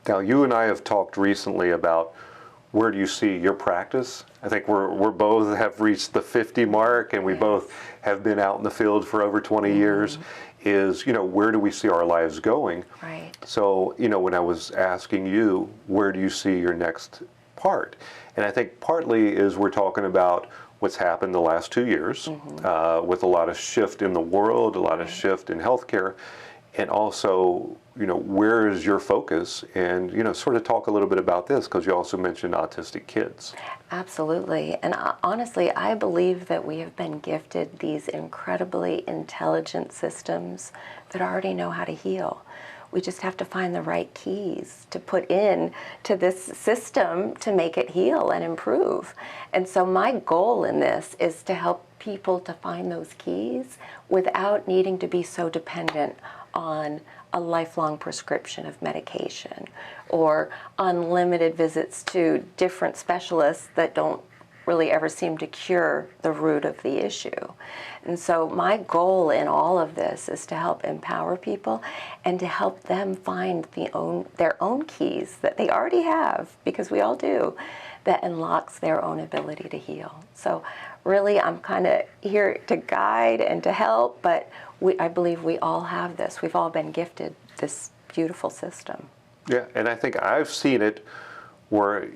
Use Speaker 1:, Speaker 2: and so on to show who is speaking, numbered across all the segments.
Speaker 1: Now, you and I have talked recently about where do you see your practice? I think we're both have reached the 50 mark, and we both have been out in the field for over 20 years. Is, where do we see our lives going?
Speaker 2: Right.
Speaker 1: So, when I was asking you, where do you see your next part? And I think partly is we're talking about what's happened the last 2 years with a lot of shift in the world, a lot of shift in healthcare, and also, where is your focus? And, sort of talk a little bit about this, because you also mentioned autistic kids.
Speaker 2: Absolutely. And honestly, I believe that we have been gifted these incredibly intelligent systems that already know how to heal. We just have to find the right keys to put in to this system to make it heal and improve. And so my goal in this is to help people to find those keys without needing to be so dependent on a lifelong prescription of medication or unlimited visits to different specialists that don't really ever seem to cure the root of the issue. And so my goal in all of this is to help empower people and to help them find their own keys that they already have, because we all do, that unlocks their own ability to heal. So really, I'm kind of here to guide and to help, but I believe we all have this. We've all been gifted this beautiful system.
Speaker 1: Yeah, and I think I've seen it where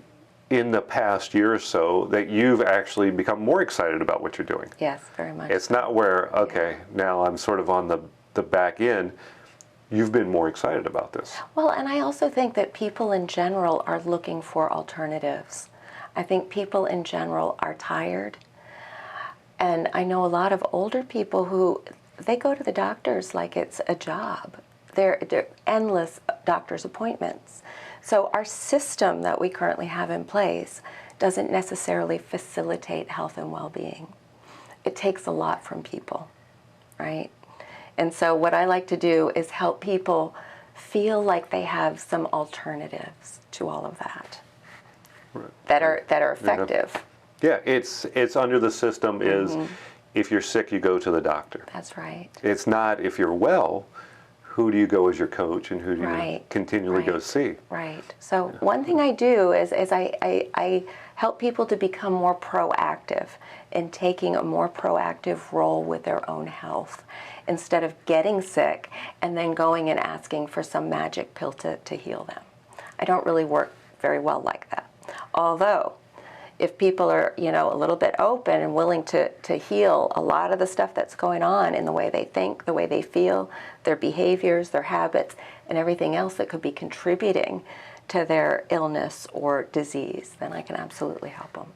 Speaker 1: in the past year or so that you've actually become more excited about what you're doing.
Speaker 2: Yes, very much.
Speaker 1: It's not where, okay, now I'm sort of on the back end. You've been more excited about this.
Speaker 2: Well, and I also think that people in general are looking for alternatives. I think people in general are tired. And I know a lot of older people who, they go to the doctors like it's a job. They're endless doctor's appointments. So our system that we currently have in place doesn't necessarily facilitate health and well-being. It takes a lot from people, right? And so what I like to do is help people feel like they have some alternatives to all of that, that are effective.
Speaker 1: Yeah, it's under the system is if you're sick, you go to the doctor.
Speaker 2: That's right.
Speaker 1: It's not if you're well, who do you go as your coach and who do you continually go see?
Speaker 2: Right. So one thing I do is I help people to become more proactive in taking a more proactive role with their own health instead of getting sick and then going and asking for some magic pill to heal them. I don't really work very well like that. Although, if people are, a little bit open and willing to heal a lot of the stuff that's going on in the way they think, the way they feel, their behaviors, their habits, and everything else that could be contributing to their illness or disease, then I can absolutely help them.